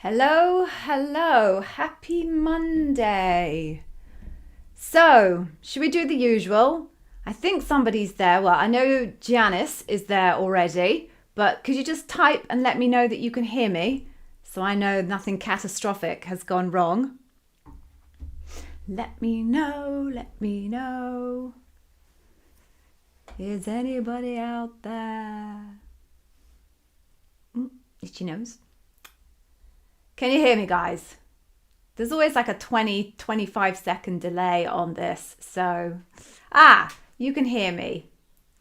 Hello, hello, happy Monday. So, should we do the usual? I think somebody's there. Well, I know Janice is there already, but could you just type and let me know that you can hear me so I know nothing catastrophic has gone wrong? Let me know, let me know. Is anybody out there? Itchy nose. Can you hear me, guys? There's always like a 25 second delay on this. So, you can hear me.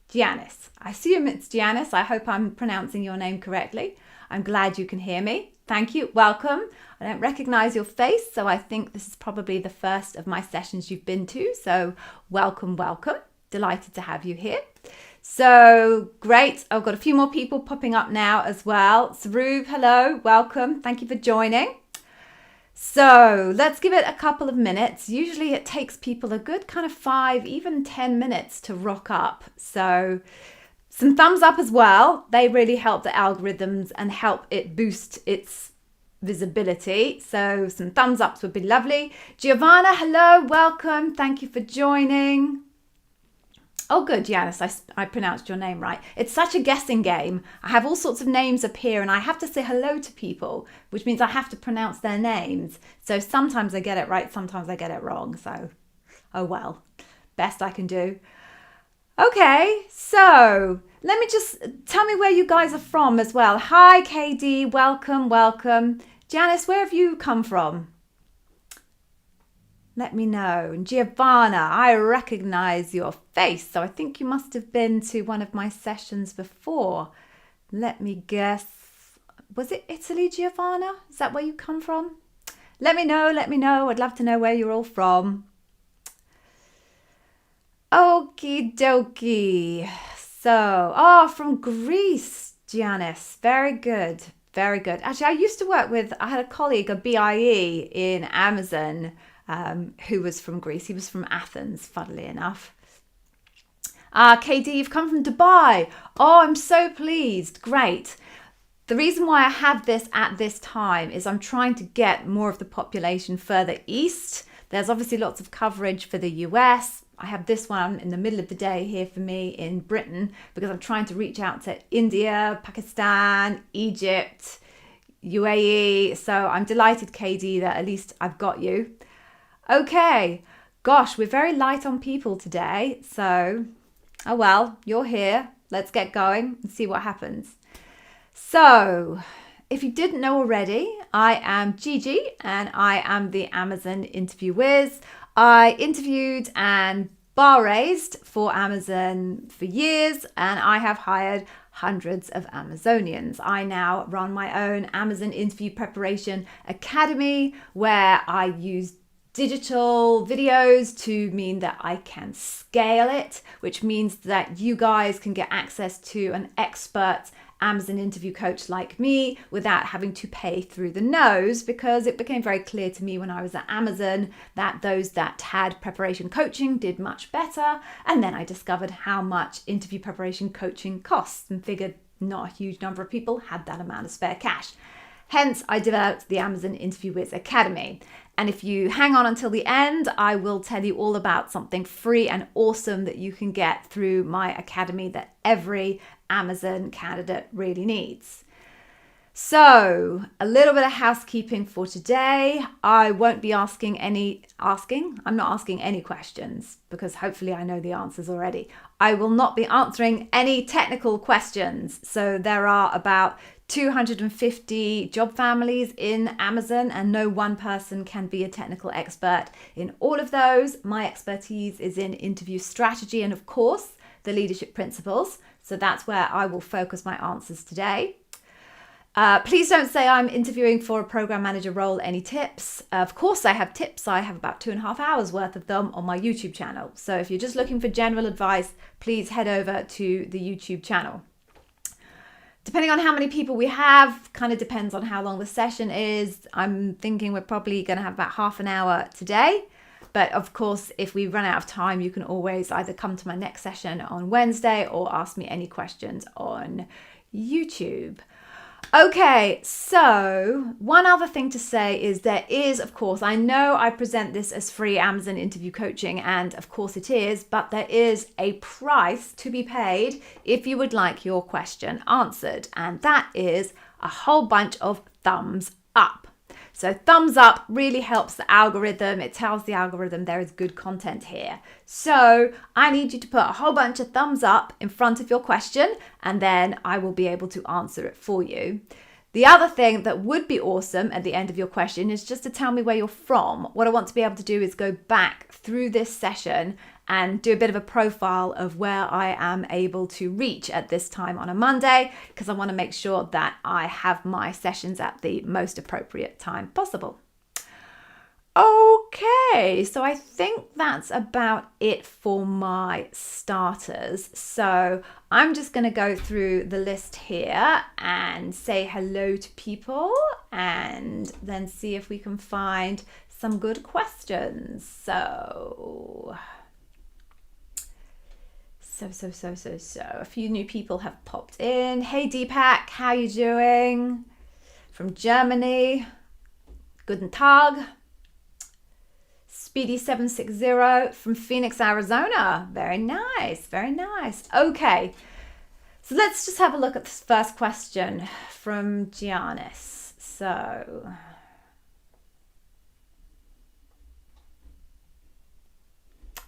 Janice. I assume it's Janice. I hope I'm pronouncing your name correctly. I'm glad you can hear me. Thank you. Welcome. I don't recognize your face, so I think this is probably the first of my sessions you've been to. So, welcome, welcome. Delighted to have you here. So great. I've got a few more people popping up now as well. Sarub, hello, welcome. Thank you for joining. So let's give it a couple of minutes. Usually it takes people a good kind of 5, even 10 minutes to rock up. So some thumbs up as well. They really help the algorithms and help it boost its visibility. So some thumbs ups would be lovely. Giovanna, hello, welcome. Thank you for joining. Oh, good, Janice, I pronounced your name right. It's such a guessing game. I have all sorts of names appear and I have to say hello to people, which means I have to pronounce their names. So sometimes I get it right, sometimes I get it wrong. So, oh well, best I can do. Okay, so let me just tell me where you guys are from as well. Hi, KD, welcome, welcome. Janice, where have you come from? Let me know. And Giovanna, I recognize your face. So I think you must have been to one of my sessions before. Let me guess. Was it Italy, Giovanna? Is that where you come from? Let me know. Let me know. I'd love to know where you're all from. Okie dokie. So, from Greece, Janice. Very good. Very good. Actually, I had a colleague, a BIE in Amazon, who was from Greece. He was from Athens, funnily enough. KD, you've come from Dubai. Oh, I'm so pleased. Great. The reason why I have this at this time is I'm trying to get more of the population further east. There's obviously lots of coverage for the US. I have this one in the middle of the day here for me in Britain because I'm trying to reach out to India, Pakistan, Egypt, UAE. So I'm delighted, KD, that at least I've got you. Okay, gosh, we're very light on people today. So, oh well, you're here. Let's get going and see what happens. So, if you didn't know already, I am Gigi and I am the Amazon interview whiz. I interviewed and bar raised for Amazon for years and I have hired hundreds of Amazonians. I now run my own Amazon interview preparation academy where I use digital videos to mean that I can scale it, which means that you guys can get access to an expert Amazon interview coach like me without having to pay through the nose, because it became very clear to me when I was at Amazon that those that had preparation coaching did much better. And then I discovered how much interview preparation coaching costs and figured not a huge number of people had that amount of spare cash. Hence, I developed the Amazon Interview Whiz Academy. And if you hang on until the end, I will tell you all about something free and awesome that you can get through my academy that every Amazon candidate really needs. So, a little bit of housekeeping for today. I won't be I'm not asking any questions because hopefully I know the answers already. I will not be answering any technical questions. So there are about 250 job families in Amazon and no one person can be a technical expert in all of those. My expertise is in interview strategy and of course the leadership principles. So that's where I will focus my answers today. Please don't say I'm interviewing for a program manager role. Any tips? Of course I have tips. I have about 2.5 hours worth of them on my YouTube channel. So if you're just looking for general advice, please head over to the YouTube channel. Depending on how many people we have, kind of depends on how long the session is. I'm thinking we're probably going to have about half an hour today. But of course, if we run out of time, you can always either come to my next session on Wednesday or ask me any questions on YouTube. Okay, so one other thing to say is there is, of course, I know I present this as free Amazon interview coaching, and of course it is, but there is a price to be paid if you would like your question answered, and that is a whole bunch of thumbs up. So thumbs up really helps the algorithm. It tells the algorithm there is good content here. So I need you to put a whole bunch of thumbs up in front of your question, and then I will be able to answer it for you. The other thing that would be awesome at the end of your question is just to tell me where you're from. What I want to be able to do is go back through this session and do a bit of a profile of where I am able to reach at this time on a Monday, because I want to make sure that I have my sessions at the most appropriate time possible. Okay, so I think that's about it for my starters. So I'm just going to go through the list here and say hello to people and then see if we can find some good questions. So a few new people have popped in. Hey Deepak, how you doing? From Germany. Guten Tag. Speedy760 from Phoenix, Arizona. Very nice, very nice. Okay, so let's just have a look at this first question from Giannis. So,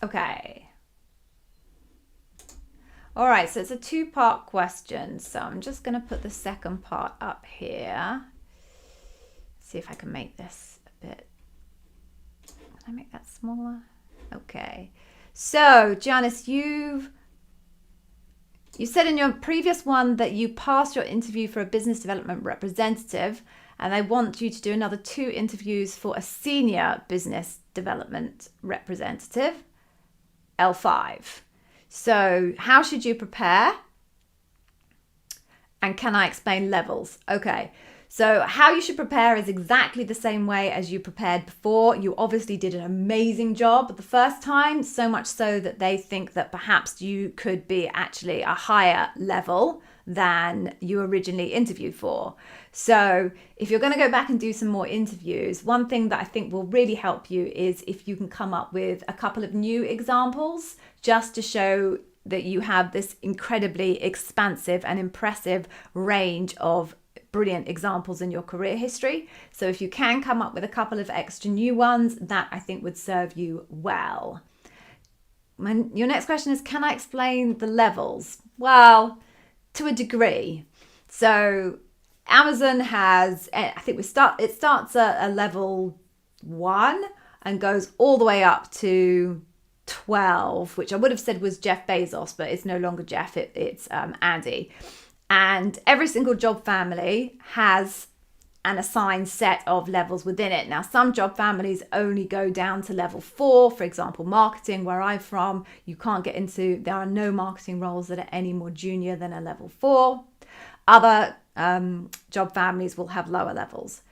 okay. All right, so it's a two-part question. So I'm just going to put the second part up here. See if I can make this a bit. Can I make that smaller? Okay. So, Janice, you said in your previous one that you passed your interview for a business development representative, and I want you to do another 2 interviews for a senior business development representative, L5. So, how should you prepare? And can I explain levels? Okay. So how you should prepare is exactly the same way as you prepared before. You obviously did an amazing job the first time, so much so that they think that perhaps you could be actually a higher level than you originally interviewed for. So if you're going to go back and do some more interviews, one thing that I think will really help you is if you can come up with a couple of new examples just to show that you have this incredibly expansive and impressive range of brilliant examples in your career history. So if you can come up with a couple of extra new ones, that I think would serve you well. Your next question is, can I explain the levels? Well, to a degree. So Amazon has, I think it starts at a level 1 and goes all the way up to 12, which I would have said was Jeff Bezos, but it's no longer Jeff, it's Andy. And every single job family has an assigned set of levels within it. Now, some job families only go down to level 4. For example, marketing, where I'm from, you can't get into, there are no marketing roles that are any more junior than a level 4. Other job families will have lower levels.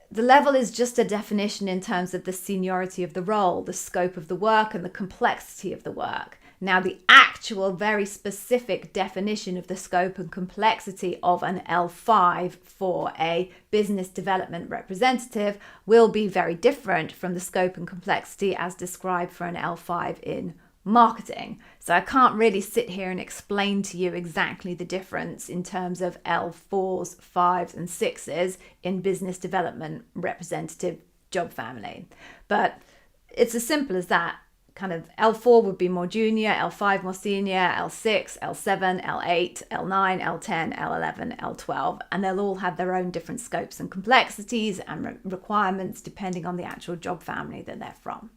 The level is just a definition in terms of the seniority of the role, the scope of the work, and the complexity of the work. Now, the actual very specific definition of the scope and complexity of an L5 for a business development representative will be very different from the scope and complexity as described for an L5 in marketing. So I can't really sit here and explain to you exactly the difference in terms of L4s, 5s and 6s in business development representative job family. But it's as simple as that. Kind of L4 would be more junior, L5 more senior, L6, L7, L8, L9, L10, L11, L12, and they'll all have their own different scopes and complexities and requirements depending on the actual job family that they're from.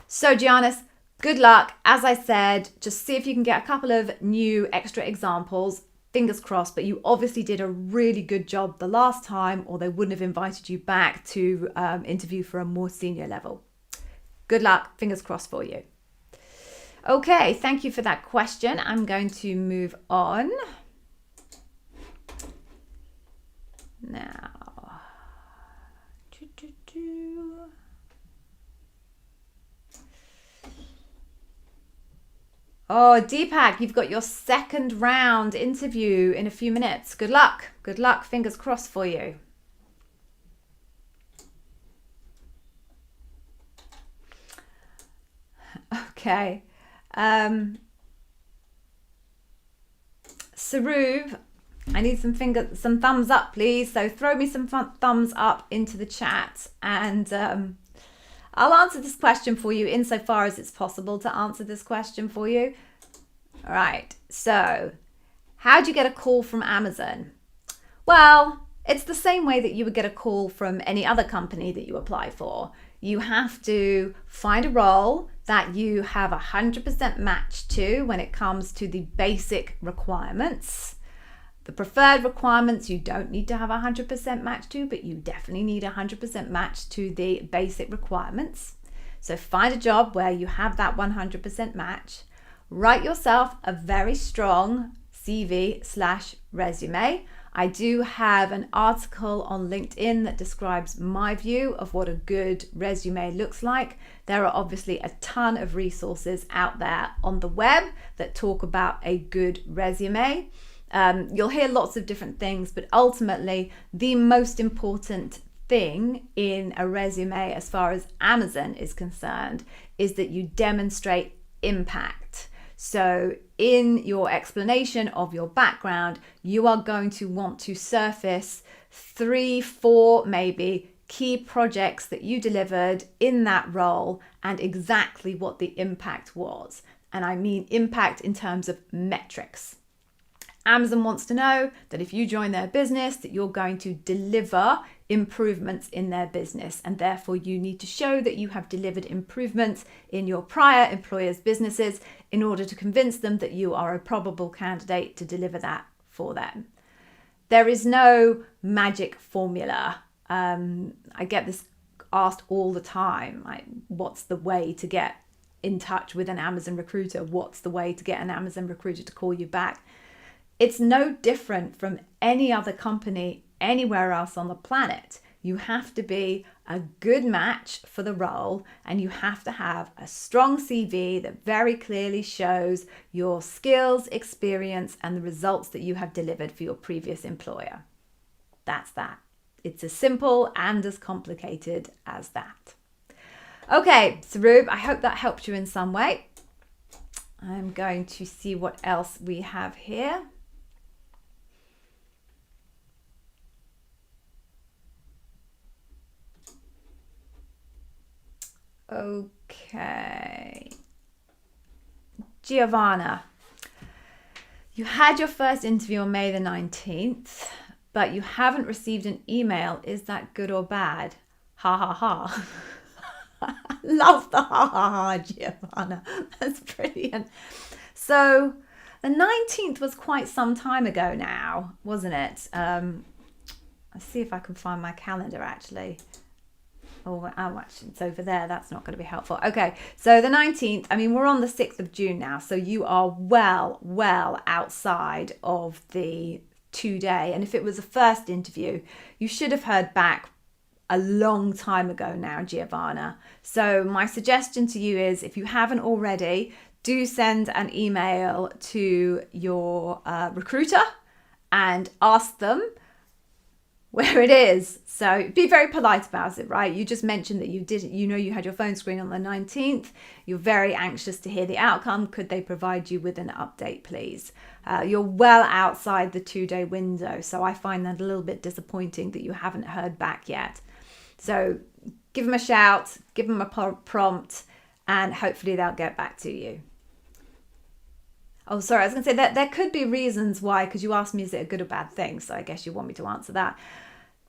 So Giannis, good luck. As I said, just see if you can get a couple of new extra examples. Fingers crossed, but you obviously did a really good job the last time, or they wouldn't have invited you back to interview for a more senior level. Good luck. Fingers crossed for you. Okay, thank you for that question. I'm going to move on. Now, Oh, Deepak, you've got your second round interview in a few minutes. Good luck. Good luck. Fingers crossed for you. Okay. Sarub, I need some thumbs up, please. So throw me some thumbs up into the chat, and I'll answer this question for you insofar as it's possible to answer this question for you. All right. So, how do you get a call from Amazon? Well, it's the same way that you would get a call from any other company that you apply for. You have to find a role that you have 100% match to when it comes to the basic requirements. The preferred requirements you don't need to have 100% match to, but you definitely need 100% match to the basic requirements. So find a job where you have that 100% match. Write yourself a very strong CV/resume. I do have an article on LinkedIn that describes my view of what a good resume looks like. There are obviously a ton of resources out there on the web that talk about a good resume. You'll hear lots of different things, but ultimately the most important thing in a resume as far as Amazon is concerned is that you demonstrate impact. So in your explanation of your background, you are going to want to surface 3, 4 maybe key projects that you delivered in that role and exactly what the impact was. And I mean impact in terms of metrics. Amazon wants to know that if you join their business, that you're going to deliver improvements in their business, and therefore you need to show that you have delivered improvements in your prior employers' businesses in order to convince them that you are a probable candidate to deliver that for them. There is no magic formula. I get this asked all the time, like, what's the way to get in touch with an Amazon recruiter? What's the way to get an Amazon recruiter to call you back? It's no different from any other company anywhere else on the planet. You have to be a good match for the role, and you have to have a strong CV that very clearly shows your skills, experience, and the results that you have delivered for your previous employer. That's that. It's as simple and as complicated as that. Okay, Sarub, I hope that helped you in some way. I'm going to see what else we have here. Okay. Giovanna, you had your first interview on May the 19th, but you haven't received an email. Is that good or bad? Ha ha ha. Love the ha ha ha, Giovanna. That's brilliant. So the 19th was quite some time ago now, wasn't it? Let's see if I can find my calendar actually. Oh, actually, it's over there. That's not going to be helpful. Okay, so the 19th, I mean, we're on the 6th of June now, so you are well outside of the 2-day. And if it was a first interview, you should have heard back a long time ago now, Giovanna. So my suggestion to you is, if you haven't already, do send an email to your recruiter and ask them where it is. So be very polite about it, right? You just mentioned that you had your phone screen on the 19th. You're very anxious to hear the outcome. Could they provide you with an update, please? You're well outside the 2-day window, so I find that a little bit disappointing that you haven't heard back yet. So give them a shout, give them a prompt, and hopefully they'll get back to you. Oh, sorry, I was going to say that there could be reasons why, because you asked me, is it a good or bad thing? So I guess you want me to answer that.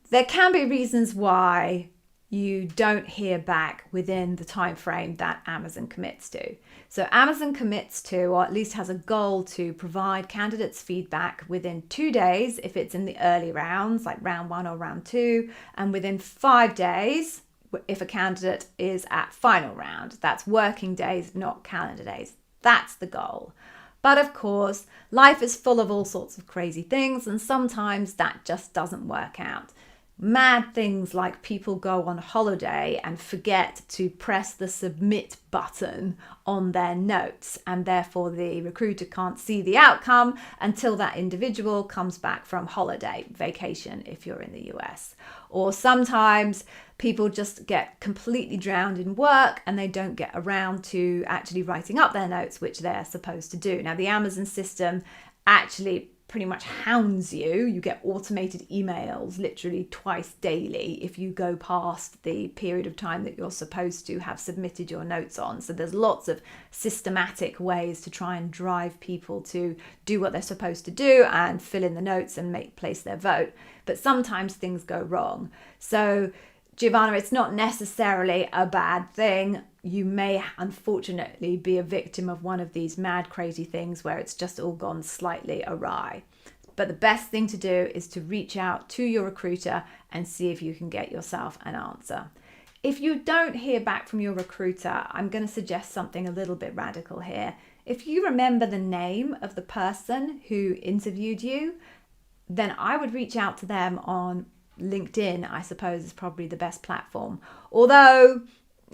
There can be reasons why you don't hear back within the time frame that Amazon commits to. So Amazon commits to, or at least has a goal to, provide candidates feedback within 2 days if it's in the early rounds, like round 1 or round 2, and within 5 days if a candidate is at final round. That's working days, not calendar days. That's the goal. But of course, life is full of all sorts of crazy things, and sometimes that just doesn't work out. Mad things like people go on holiday and forget to press the submit button on their notes, and therefore the recruiter can't see the outcome until that individual comes back from holiday, vacation if you're in the US. Or sometimes people just get completely drowned in work and they don't get around to actually writing up their notes, which they're supposed to do. Now, the Amazon system actually pretty much hounds you. You get automated emails literally twice daily if you go past the period of time that you're supposed to have submitted your notes on. So there's lots of systematic ways to try and drive people to do what they're supposed to do and fill in the notes and place their vote. But sometimes things go wrong. So Giovanna, it's not necessarily a bad thing. You may unfortunately be a victim of one of these mad, crazy things where it's just all gone slightly awry. But the best thing to do is to reach out to your recruiter and see if you can get yourself an answer. If you don't hear back from your recruiter, I'm going to suggest something a little bit radical here. If you remember the name of the person who interviewed you, then I would reach out to them on LinkedIn, I suppose, is probably the best platform. Although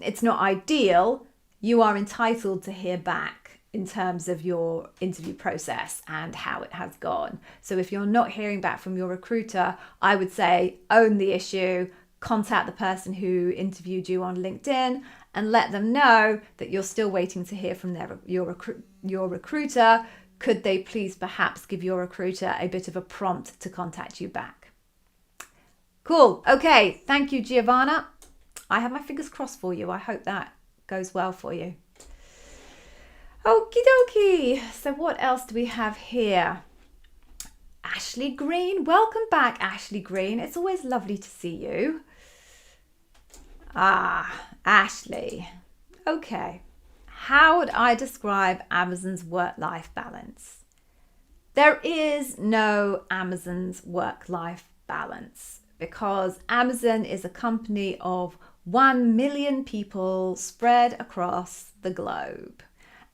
it's not ideal, you are entitled to hear back in terms of your interview process and how it has gone. So if you're not hearing back from your recruiter, I would say own the issue, contact the person who interviewed you on LinkedIn and let them know that you're still waiting to hear from your recruiter. Could they please perhaps give your recruiter a bit of a prompt to contact you back? Cool. Okay. Thank you, Giovanna. I have my fingers crossed for you. I hope that goes well for you. Okie dokie. So what else do we have here? Ashley Green. Welcome back, Ashley Green. It's always lovely to see you. Ashley. Okay. How would I describe Amazon's work-life balance? There is no Amazon's work-life balance, because Amazon is a company of 1 million people spread across the globe.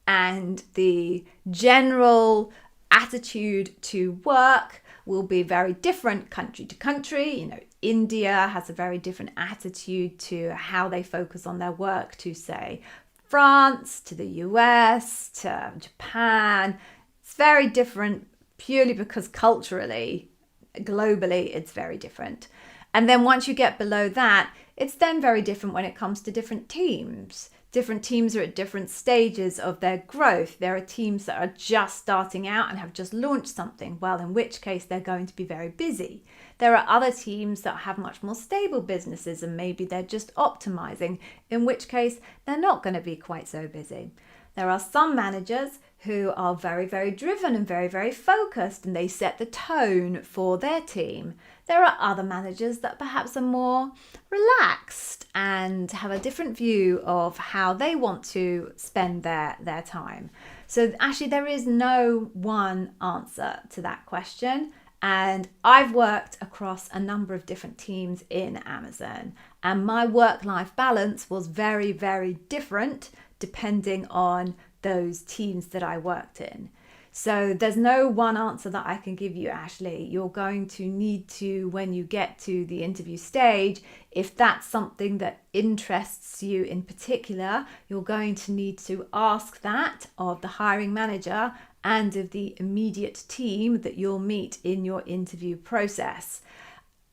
And the general attitude to work will be very different country to country. You know, India has a very different attitude to how they focus on their work to, say, France, to the US, to Japan. It's very different purely because culturally, globally, it's very different. And then once you get below that, it's then very different when it comes to different teams. Different teams are at different stages of their growth. There are teams that are just starting out and have just launched something, well, in which case they're going to be very busy. There are other teams that have much more stable businesses and maybe they're just optimizing, in which case they're not going to be quite so busy. There are some managers who are very, very driven and very, very focused, and they set the tone for their team. There are other managers that perhaps are more relaxed and have a different view of how they want to spend their time. So actually there is no one answer to that question. And I've worked across a number of different teams in Amazon, and my work-life balance was very, very different depending on those teams that I worked in. So there's no one answer that I can give you, Ashley. You're going to need to, when you get to the interview stage, if that's something that interests you in particular, you're going to need to ask that of the hiring manager and of the immediate team that you'll meet in your interview process.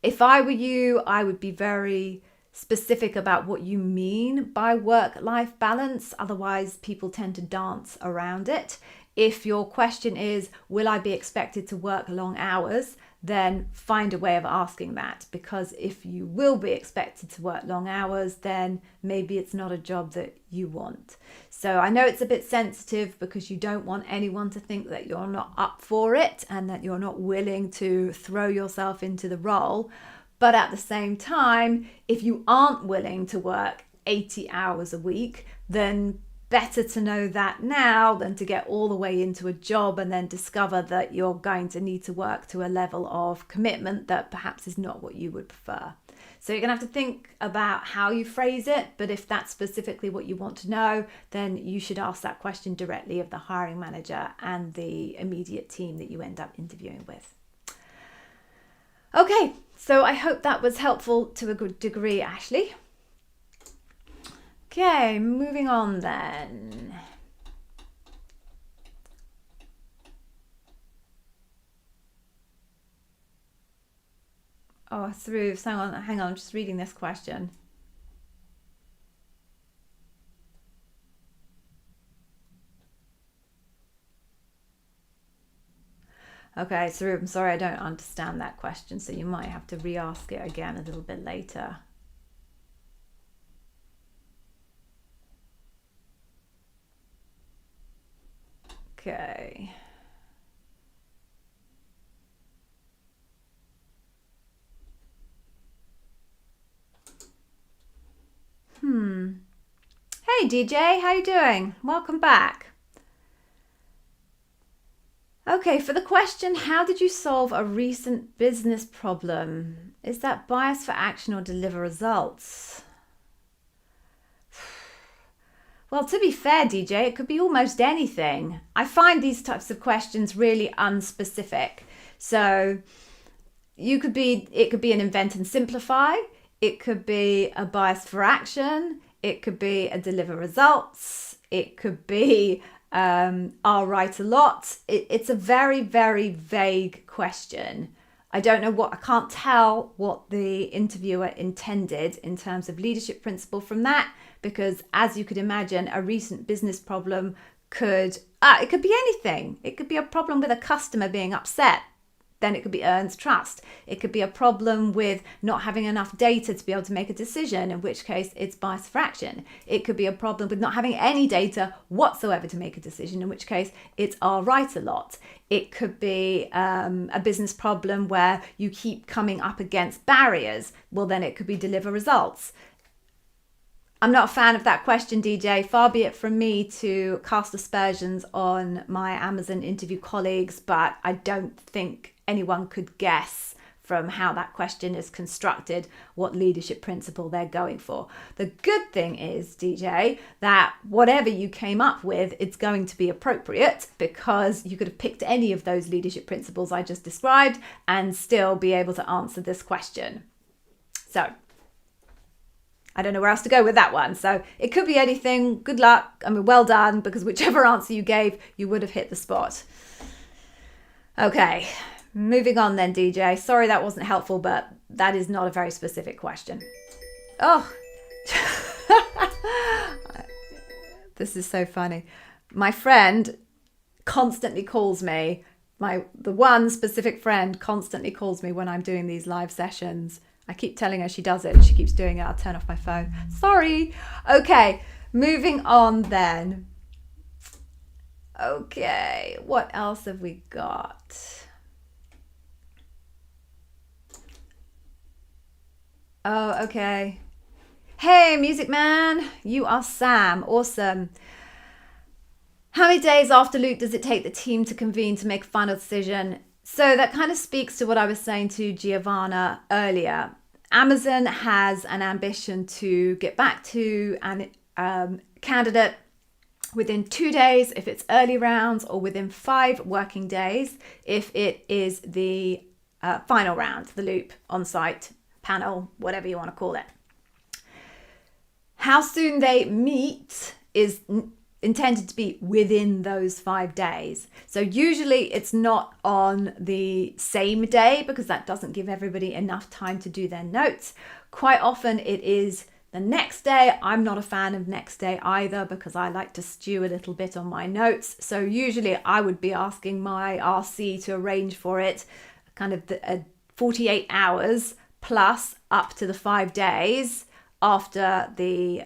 If I were you, I would be very specific about what you mean by work-life balance. Otherwise, people tend to dance around it. If your question is, will I be expected to work long hours? Then find a way of asking that, because if you will be expected to work long hours, then maybe it's not a job that you want. So I know it's a bit sensitive because you don't want anyone to think that you're not up for it and that you're not willing to throw yourself into the role. But at the same time, if you aren't willing to work 80 hours a week, then better to know that now than to get all the way into a job and then discover that you're going to need to work to a level of commitment that perhaps is not what you would prefer. So you're going to have to think about how you phrase it, but if that's specifically what you want to know, then you should ask that question directly of the hiring manager and the immediate team that you end up interviewing with. Okay, So I hope that was helpful to a good degree, Ashley. Okay, moving on then. Oh, through. Hang on, I'm just reading this question. Okay, Saru, I'm sorry I don't understand that question, so you might have to re-ask it again a little bit later. Okay. Hey DJ, how you doing? Welcome back. Okay, for the question, how did you solve a recent business problem? Is that bias for action or deliver results? Well, to be fair, DJ, it could be almost anything. I find these types of questions really unspecific. So it could be an invent and simplify. It could be a bias for action. It could be a deliver results. It could be I'll write a lot. It's a very, very vague question. I can't tell what the interviewer intended in terms of leadership principle from that, because as you could imagine, a recent business problem it could be anything. It could be a problem with a customer being upset. Then it could be earns trust. It could be a problem with not having enough data to be able to make a decision, in which case it's bias for action. It could be a problem with not having any data whatsoever to make a decision, in which case it's I'll write a lot. It could be a business problem where you keep coming up against barriers. Well, then it could be deliver results. I'm not a fan of that question, DJ. Far be it from me to cast aspersions on my Amazon interview colleagues, but I don't think anyone could guess from how that question is constructed what leadership principle they're going for. The good thing is, DJ, that whatever you came up with, it's going to be appropriate, because you could have picked any of those leadership principles I just described and still be able to answer this question. So I don't know where else to go with that one. So it could be anything. Good luck. I mean, well done, because whichever answer you gave, you would have hit the spot. Okay, moving on then, DJ. Sorry that wasn't helpful, but that is not a very specific question. Oh, this is so funny. My friend constantly calls me. The one specific friend constantly calls me when I'm doing these live sessions. I keep telling her she does it. She keeps doing it. I'll turn off my phone. Sorry. Okay, moving on then. Okay, what else have we got? Oh, okay. Hey, Music Man. You are Sam. Awesome. How many days after loop does it take the team to convene to make a final decision? So that kind of speaks to what I was saying to Giovanna earlier. Amazon has an ambition to get back to an candidate within 2 days if it's early rounds, or within 5 working days if it is the final round, the loop, on-site, panel, whatever you want to call it. How soon they meet is intended to be within those 5 days. So usually it's not on the same day, because that doesn't give everybody enough time to do their notes. Quite often it is the next day. I'm not a fan of next day either, because I like to stew a little bit on my notes. So usually I would be asking my RC to arrange for it kind of 48 hours plus up to the 5 days after the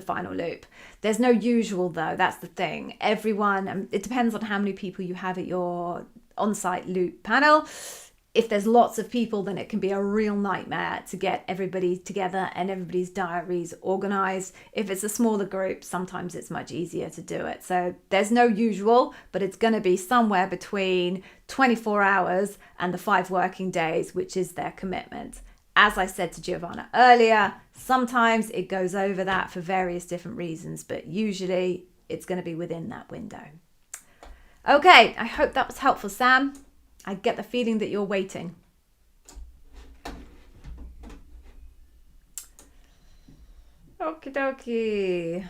final loop. There's no usual though, that's the thing. Everyone, it depends on how many people you have at your on-site loop panel. If there's lots of people, then it can be a real nightmare to get everybody together and everybody's diaries organized. If it's a smaller group, sometimes it's much easier to do it. So there's no usual, but it's going to be somewhere between 24 hours and the 5 working days, which is their commitment. As I said to Giovanna earlier, sometimes it goes over that for various different reasons, but usually it's going to be within that window. Okay, I hope that was helpful, Sam. I get the feeling that you're waiting. Okie dokie.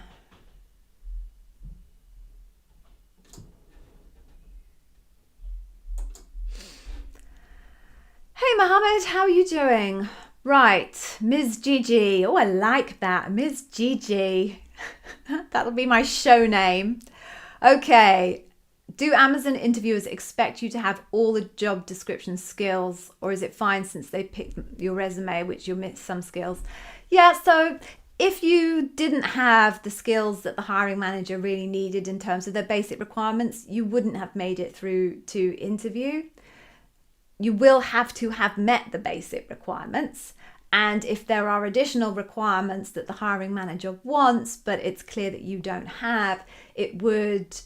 Hey Mohammed, how are you doing? Right, Ms. Gigi. Oh, I like that. Ms. Gigi. That'll be my show name. Okay. Do Amazon interviewers expect you to have all the job description skills, or is it fine since they picked your resume, which you'll miss some skills? Yeah, so if you didn't have the skills that the hiring manager really needed in terms of their basic requirements, you wouldn't have made it through to interview. You will have to have met the basic requirements. And if there are additional requirements that the hiring manager wants, but it's clear that you don't have, it would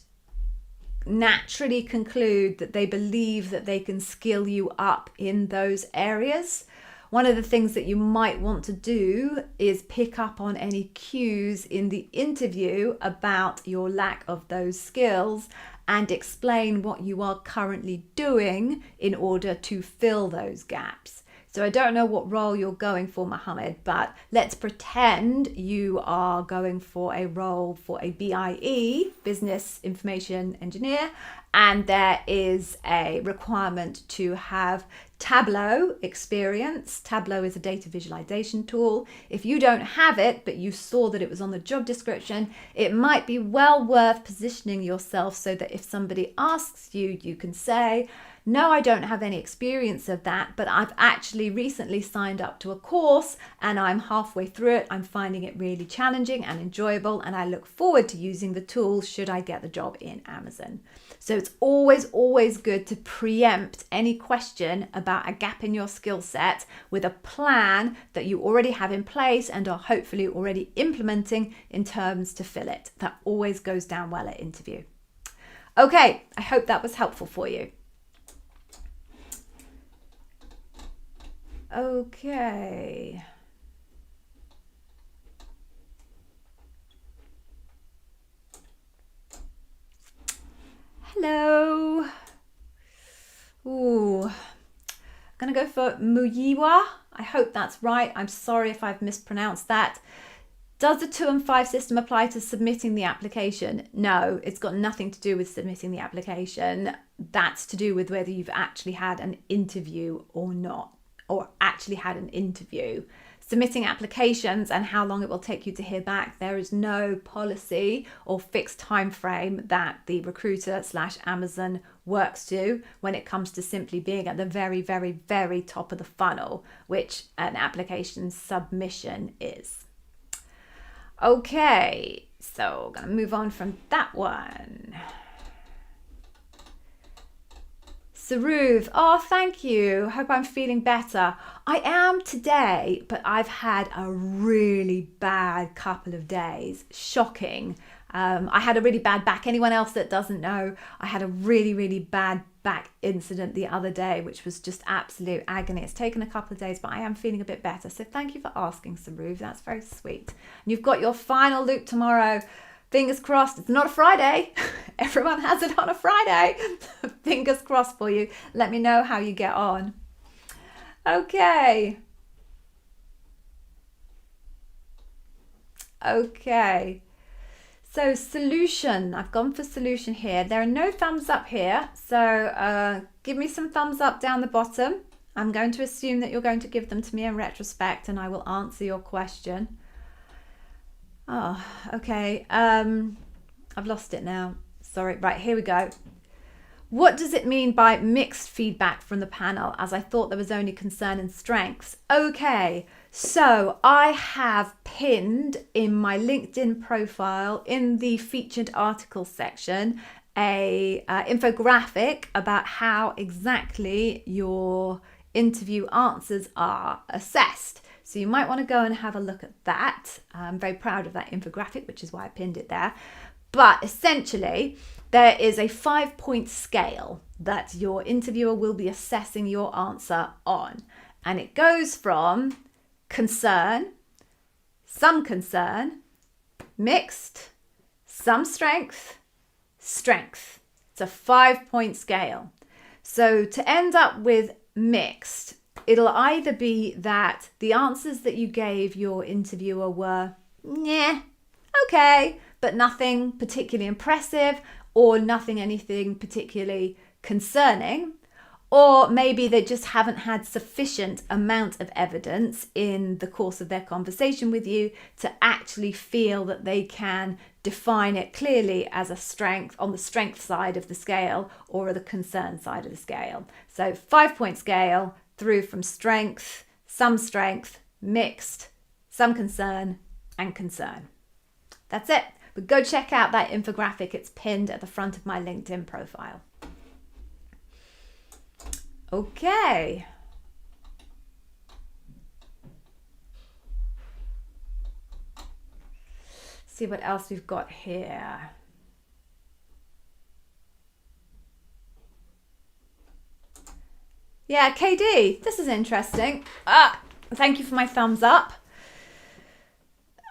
naturally conclude that they believe that they can skill you up in those areas. One of the things that you might want to do is pick up on any cues in the interview about your lack of those skills and explain what you are currently doing in order to fill those gaps. So I don't know what role you're going for, Mohammed, but let's pretend you are going for a role for a BIE, Business Information Engineer, and there is a requirement to have Tableau experience. Tableau is a data visualization tool. If you don't have it, but you saw that it was on the job description, it might be well worth positioning yourself so that if somebody asks you, you can say, no, I don't have any experience of that, but I've actually recently signed up to a course and I'm halfway through it. I'm finding it really challenging and enjoyable, and I look forward to using the tool should I get the job in Amazon. So it's always good to preempt any question about a gap in your skill set with a plan that you already have in place and are hopefully already implementing in terms to fill it. That always goes down well at interview. Okay, I hope that was helpful for you. Okay. Hello. Ooh. I'm going to go for Muyiwa. I hope that's right. I'm sorry if I've mispronounced that. Does the 2 and 5 system apply to submitting the application? No, it's got nothing to do with submitting the application. That's to do with whether you've actually had an interview or not, or actually had an interview. Submitting applications and how long it will take you to hear back, there is no policy or fixed time frame that the recruiter / Amazon works to when it comes to simply being at the very top of the funnel, which an application submission is. Okay, so I'm gonna move on from that one. Saruv, oh, thank you. Hope I'm feeling better. I am today, but I've had a really bad couple of days. Shocking. I had a really bad back. Anyone else that doesn't know, I had a really bad back incident the other day, which was just absolute agony. It's taken a couple of days, but I am feeling a bit better. So thank you for asking, Saruv. That's very sweet. And you've got your final loop tomorrow. Fingers crossed. It's not a Friday. Everyone has it on a Friday. Fingers crossed for you. Let me know how you get on. Okay. So solution. I've gone for solution here. There are no thumbs up here. So give me some thumbs up down the bottom. I'm going to assume that you're going to give them to me in retrospect and I will answer your question. Oh, okay. I've lost it now. Sorry. Right, here we go. What does it mean by mixed feedback from the panel, as I thought there was only concern and strengths? Okay, so I have pinned in my LinkedIn profile in the featured article section a infographic about how exactly your interview answers are assessed. So you might want to go and have a look at that. I'm very proud of that infographic, which is why I pinned it there. But essentially, there is a 5-point scale that your interviewer will be assessing your answer on. And it goes from concern, some concern, mixed, some strength, strength. It's a 5-point scale. So to end up with mixed, it'll either be that the answers that you gave your interviewer were yeah, okay, but nothing particularly impressive or anything particularly concerning. Or maybe they just haven't had sufficient amount of evidence in the course of their conversation with you to actually feel that they can define it clearly as a strength on the strength side of the scale or the concern side of the scale. So 5-point scale through from strength, mixed, some concern, and concern. That's it. But go check out that infographic. It's pinned at the front of my LinkedIn profile. Okay. See what else we've got here. Yeah, KD, this is interesting. Thank you for my thumbs up.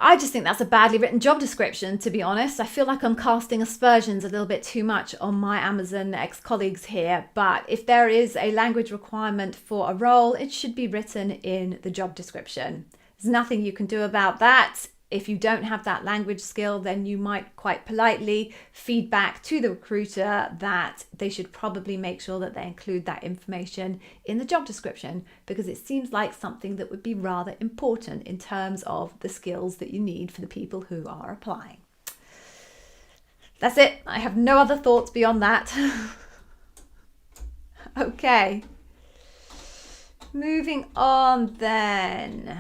I just think that's a badly written job description, to be honest. I feel like I'm casting aspersions a little bit too much on my Amazon ex-colleagues here. But if there is a language requirement for a role, it should be written in the job description. There's nothing you can do about that. If you don't have that language skill, then you might quite politely feed back to the recruiter that they should probably make sure that they include that information in the job description, because it seems like something that would be rather important in terms of the skills that you need for the people who are applying. That's it. I have no other thoughts beyond that. Okay. Moving on then.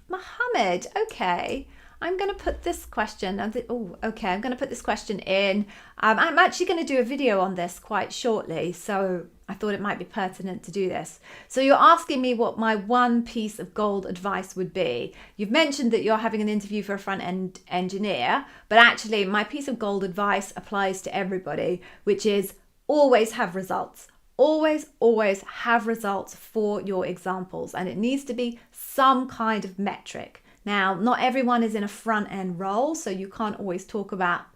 Mohammed, okay, I'm going to put this question. I'm going to put this question in. I'm actually going to do a video on this quite shortly, so I thought it might be pertinent to do this. So you're asking me what my one piece of gold advice would be. You've mentioned that you're having an interview for a front-end engineer, but actually my piece of gold advice applies to everybody, which is always have results. Always have results for your examples, and it needs to be some kind of metric. Now, not everyone is in a front end role, so you can't always talk about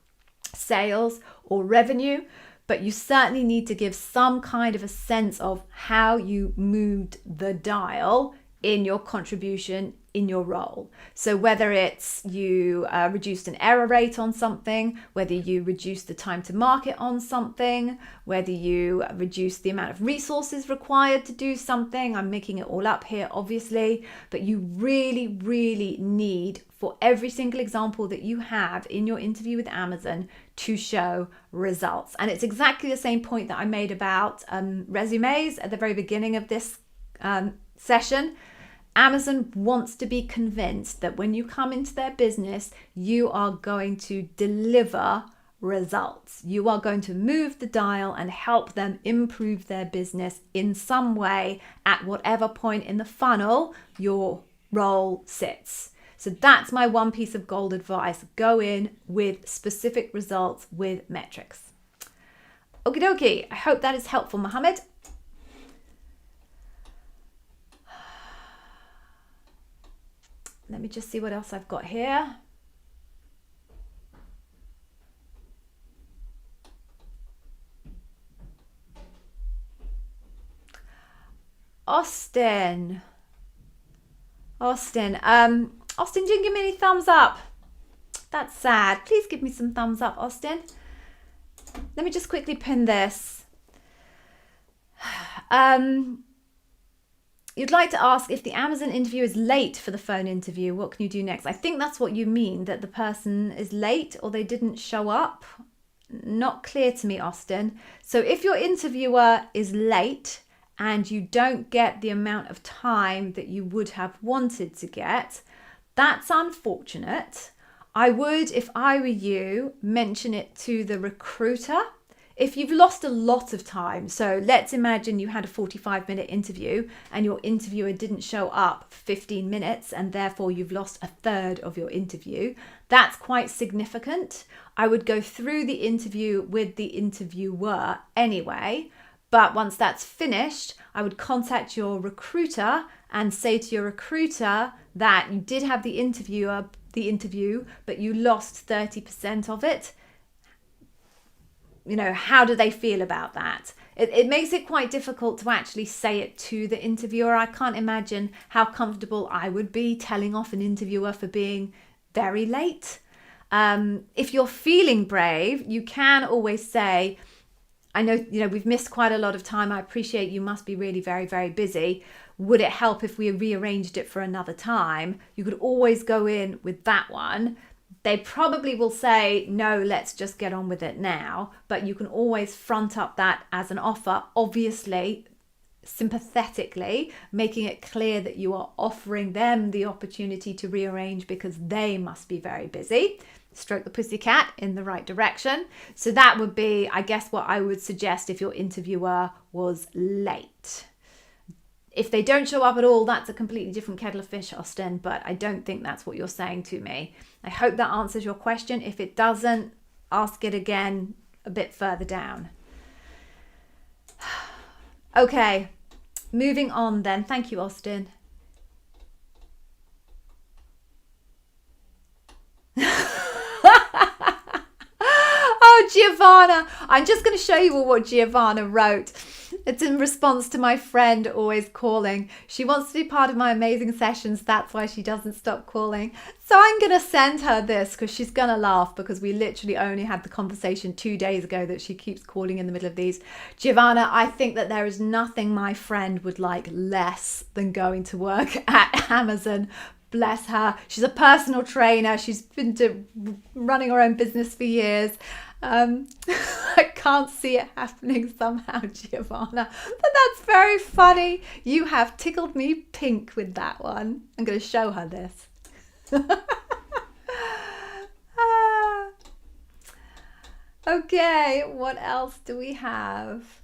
sales or revenue, but you certainly need to give some kind of a sense of how you moved the dial in your contribution in your role. So whether it's you reduced an error rate on something, whether you reduced the time to market on something, whether you reduced the amount of resources required to do something. I'm making it all up here, obviously, but you really need for every single example that you have in your interview with Amazon to show results. And it's exactly the same point that I made about resumes at the very beginning of this session. Amazon wants to be convinced that when you come into their business, you are going to deliver results. You are going to move the dial and help them improve their business in some way at whatever point in the funnel your role sits. So that's my one piece of gold advice. Go in with specific results with metrics. Okie dokie. I hope that is helpful, Mohammed. Let me just see what else I've got here. Austin, didn't give me any thumbs up. That's sad. Please give me some thumbs up, Austin. Let me just quickly pin this. You'd like to ask, if the Amazon interview is late for the phone interview, what can you do next? I think that's what you mean, that the person is late or they didn't show up. Not clear to me, Austin. So if your interviewer is late and you don't get the amount of time that you would have wanted to get, that's unfortunate. I would, if I were you, mention it to the recruiter. If you've lost a lot of time, so let's imagine you had a 45-minute interview and your interviewer didn't show up 15 minutes and therefore you've lost a third of your interview. That's quite significant. I would go through the interview with the interviewer anyway, but once that's finished, I would contact your recruiter and say to your recruiter that you did have the interview, but you lost 30% of it. how do they feel about that? It makes it quite difficult to actually say it to the interviewer. I can't imagine how comfortable I would be telling off an interviewer for being very late. If you're feeling brave, you can always say, I know, we've missed quite a lot of time. I appreciate you must be really very, very busy. Would it help if we rearranged it for another time? You could always go in with that one. They probably will say, no, let's just get on with it now. But you can always front up that as an offer, obviously, sympathetically, making it clear that you are offering them the opportunity to rearrange because they must be very busy. Stroke the pussycat in the right direction. So that would be, I guess, what I would suggest if your interviewer was late. If they don't show up at all, that's a completely different kettle of fish, Austin, but I don't think that's what you're saying to me. I hope that answers your question. If it doesn't, ask it again a bit further down. Okay, moving on then. Thank you, Austin. Oh, Giovanna. I'm just going to show you what Giovanna wrote. It's in response to my friend always calling. She wants to be part of my amazing sessions. That's why she doesn't stop calling. So I'm going to send her this because she's going to laugh because we literally only had the conversation 2 days ago that she keeps calling in the middle of these. Giovanna, I think that there is nothing my friend would like less than going to work at Amazon. Bless her. She's a personal trainer. She's been running her own business for years. I can't see it happening somehow, Giovanna, but that's very funny. You have tickled me pink with that one. I'm going to show her this. Okay, what else do we have?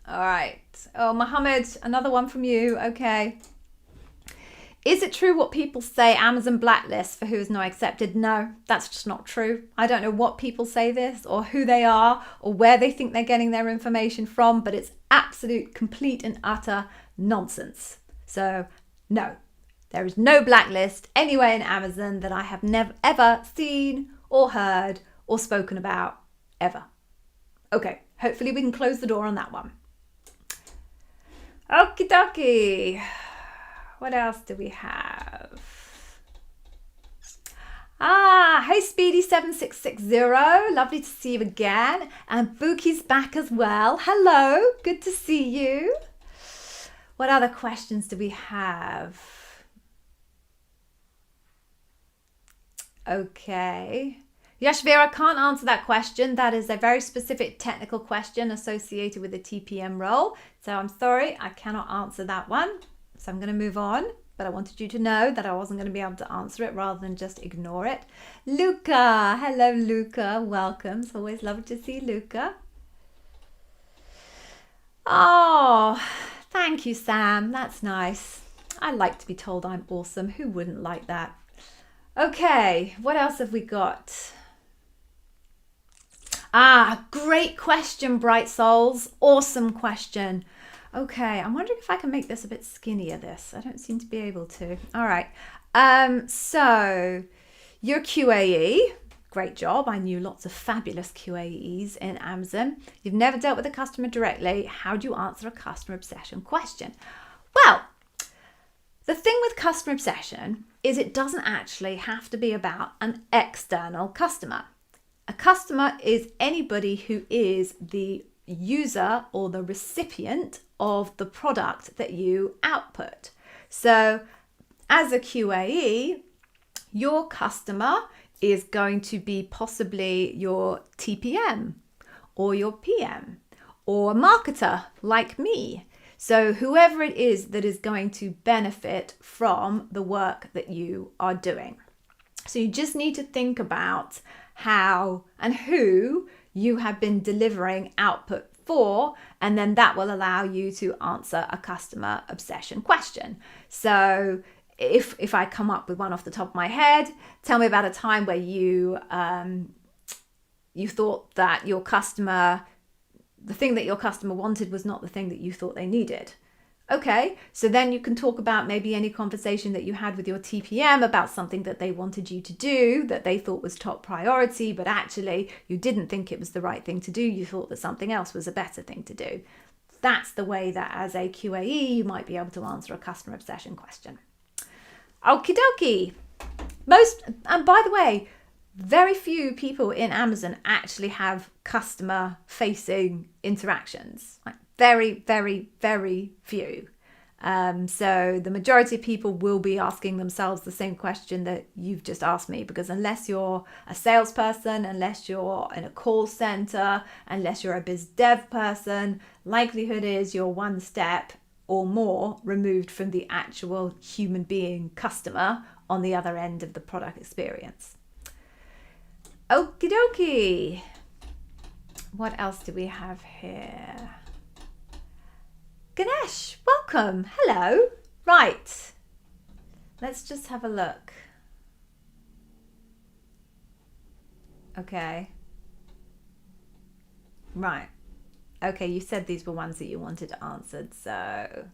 All right. Oh, Mohammed, another one from you. Okay. Is it true what people say Amazon blacklist for who is not accepted? No, that's just not true. I don't know what people say this or who they are or where they think they're getting their information from, but it's absolute, complete and utter nonsense. So no, there is no blacklist anywhere in Amazon that I have never ever seen or heard or spoken about ever. Okay, hopefully we can close the door on that one. Okie dokie. What else do we have? Hey Speedy7660, lovely to see you again. And Bookie's back as well. Hello, good to see you. What other questions do we have? Okay. Yashvir, I can't answer that question. That is a very specific technical question associated with the TPM role. So I'm sorry, I cannot answer that one. So I'm going to move on, but I wanted you to know that I wasn't going to be able to answer it rather than just ignore it. Luca, hello Luca, welcome. It's always lovely to see Luca. Oh, thank you, Sam. That's nice. I like to be told I'm awesome. Who wouldn't like that? Okay, what else have we got? Great question, Bright Souls. Awesome question. Okay, I'm wondering if I can make this a bit skinnier, this. I don't seem to be able to. All right. So your QAE, great job. I knew lots of fabulous QAEs in Amazon. You've never dealt with a customer directly. How do you answer a customer obsession question? Well, the thing with customer obsession is it doesn't actually have to be about an external customer. A customer is anybody who is the user or the recipient of the product that you output. So as a QAE, your customer is going to be possibly your TPM or your PM or a marketer like me. So whoever it is that is going to benefit from the work that you are doing. So you just need to think about how and who you have been delivering output for, and then that will allow you to answer a customer obsession question. So if I come up with one off the top of my head, tell me about a time where you thought that the thing that your customer wanted was not the thing that you thought they needed. Okay, so then you can talk about maybe any conversation that you had with your TPM about something that they wanted you to do that they thought was top priority, but actually you didn't think it was the right thing to do. You thought that something else was a better thing to do. That's the way that as a QAE, you might be able to answer a customer obsession question. Okie dokie. And by the way, very few people in Amazon actually have customer facing interactions. Like very, very, very few. So the majority of people will be asking themselves the same question that you've just asked me, because unless you're a salesperson, unless you're in a call center, unless you're a biz dev person, likelihood is you're one step or more removed from the actual human being customer on the other end of the product experience. Okie dokie. What else do we have here? Ganesh, welcome. Hello. Right. Let's just have a look. Okay. Right. Okay, you said these were ones that you wanted answered, so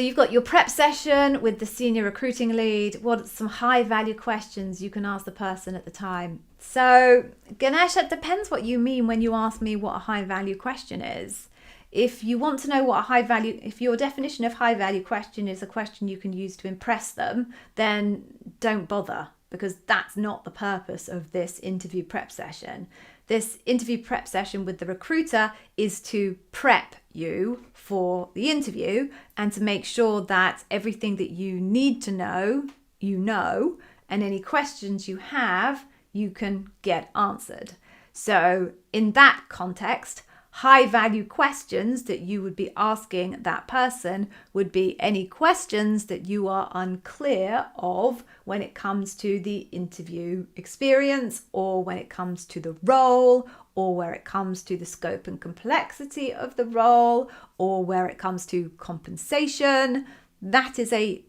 you've got your prep session with the senior recruiting lead. What are some high value questions you can ask the person at the time? So Ganesh, it depends what you mean when you ask me what a high value question is. If you want to know what if your definition of high value question is a question you can use to impress them, then don't bother, because that's not the purpose of this interview prep session. This interview prep session with the recruiter is to prep you for the interview and to make sure that everything that you need to know, you know, and any questions you have, you can get answered. So in that context, high value questions that you would be asking that person would be any questions that you are unclear of when it comes to the interview experience, or when it comes to the role, or where it comes to the scope and complexity of the role, or where it comes to compensation. That is a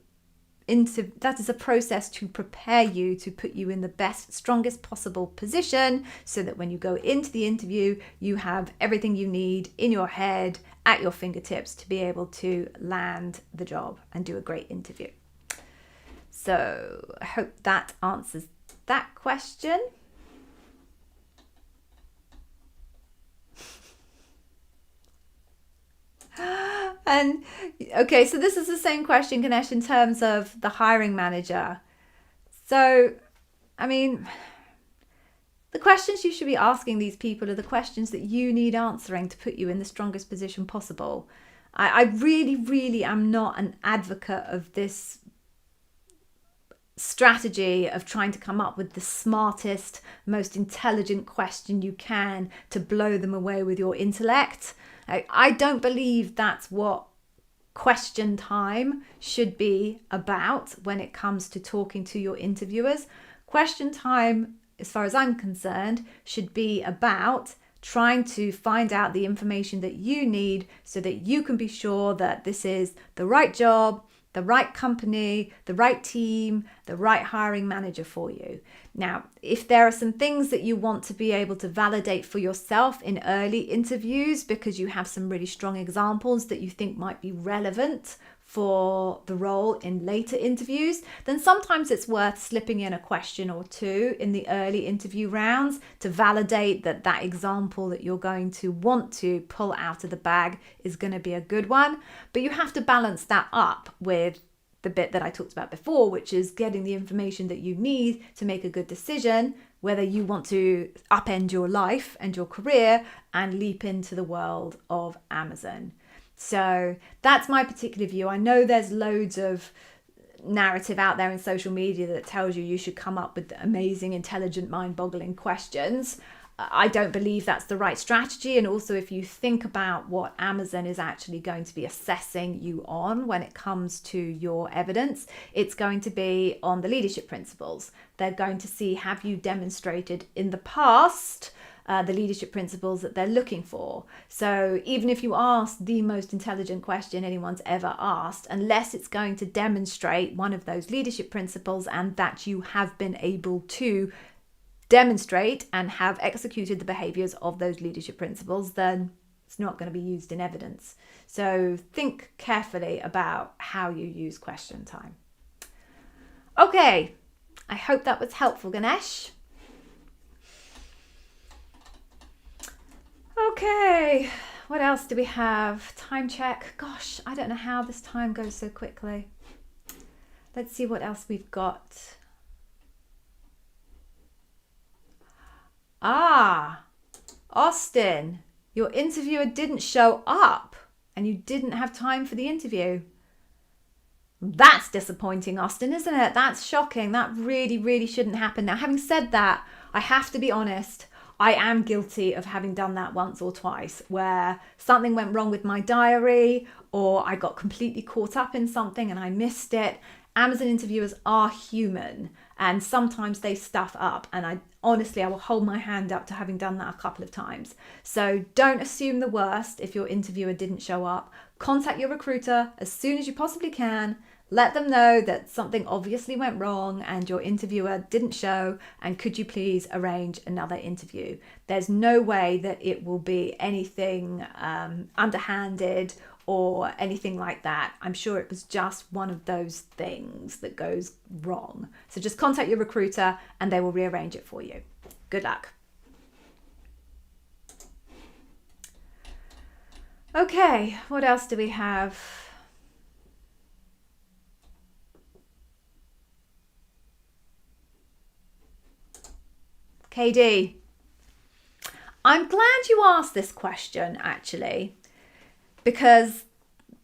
process to prepare you, to put you in the best, strongest possible position, so that when you go into the interview, you have everything you need in your head, at your fingertips, to be able to land the job and do a great interview. So I hope that answers that question. And okay, so this is the same question, Ganesh, in terms of the hiring manager. So, I mean, the questions you should be asking these people are the questions that you need answering to put you in the strongest position possible. I really, really am not an advocate of this strategy of trying to come up with the smartest, most intelligent question you can to blow them away with your intellect. I don't believe that's what question time should be about when it comes to talking to your interviewers. Question time, as far as I'm concerned, should be about trying to find out the information that you need so that you can be sure that this is the right job, the right company, the right team, the right hiring manager for you. Now, if there are some things that you want to be able to validate for yourself in early interviews because you have some really strong examples that you think might be relevant for the role in later interviews, then sometimes it's worth slipping in a question or two in the early interview rounds to validate that that example that you're going to want to pull out of the bag is going to be a good one. But you have to balance that up with the bit that I talked about before, which is getting the information that you need to make a good decision, whether you want to upend your life and your career and leap into the world of Amazon. So that's my particular view. I know there's loads of narrative out there in social media that tells you should come up with amazing, intelligent, mind-boggling questions. I don't believe that's the right strategy. And also, if you think about what Amazon is actually going to be assessing you on when it comes to your evidence, it's going to be on the leadership principles. They're going to see, have you demonstrated in the past the leadership principles that they're looking for. So even if you ask the most intelligent question anyone's ever asked, unless it's going to demonstrate one of those leadership principles and that you have been able to demonstrate and have executed the behaviors of those leadership principles, then it's not going to be used in evidence. So think carefully about how you use question time. Okay, I hope that was helpful, Ganesh. Okay, what else do we have? Time check. Gosh, I don't know how this time goes so quickly. Let's see what else we've got. Austin, your interviewer didn't show up and you didn't have time for the interview. That's disappointing, Austin, isn't it? That's shocking. That really, really shouldn't happen. Now, having said that, I have to be honest. I am guilty of having done that once or twice, where something went wrong with my diary or I got completely caught up in something and I missed it. Amazon interviewers are human and sometimes they stuff up, and I will hold my hand up to having done that a couple of times. So don't assume the worst if your interviewer didn't show up. Contact your recruiter as soon as you possibly can. Let them know that something obviously went wrong and your interviewer didn't show, and could you please arrange another interview? There's no way that it will be anything underhanded or anything like that. I'm sure it was just one of those things that goes wrong. So just contact your recruiter and they will rearrange it for you. Good luck. Okay, what else do we have? KD, I'm glad you asked this question actually, because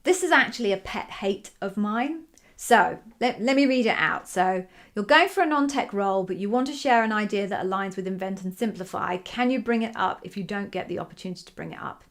this is actually a pet hate of mine. So let me read it out. So you're going for a non-tech role, but you want to share an idea that aligns with Invent and Simplify. Can you bring it up if you don't get the opportunity to bring it up?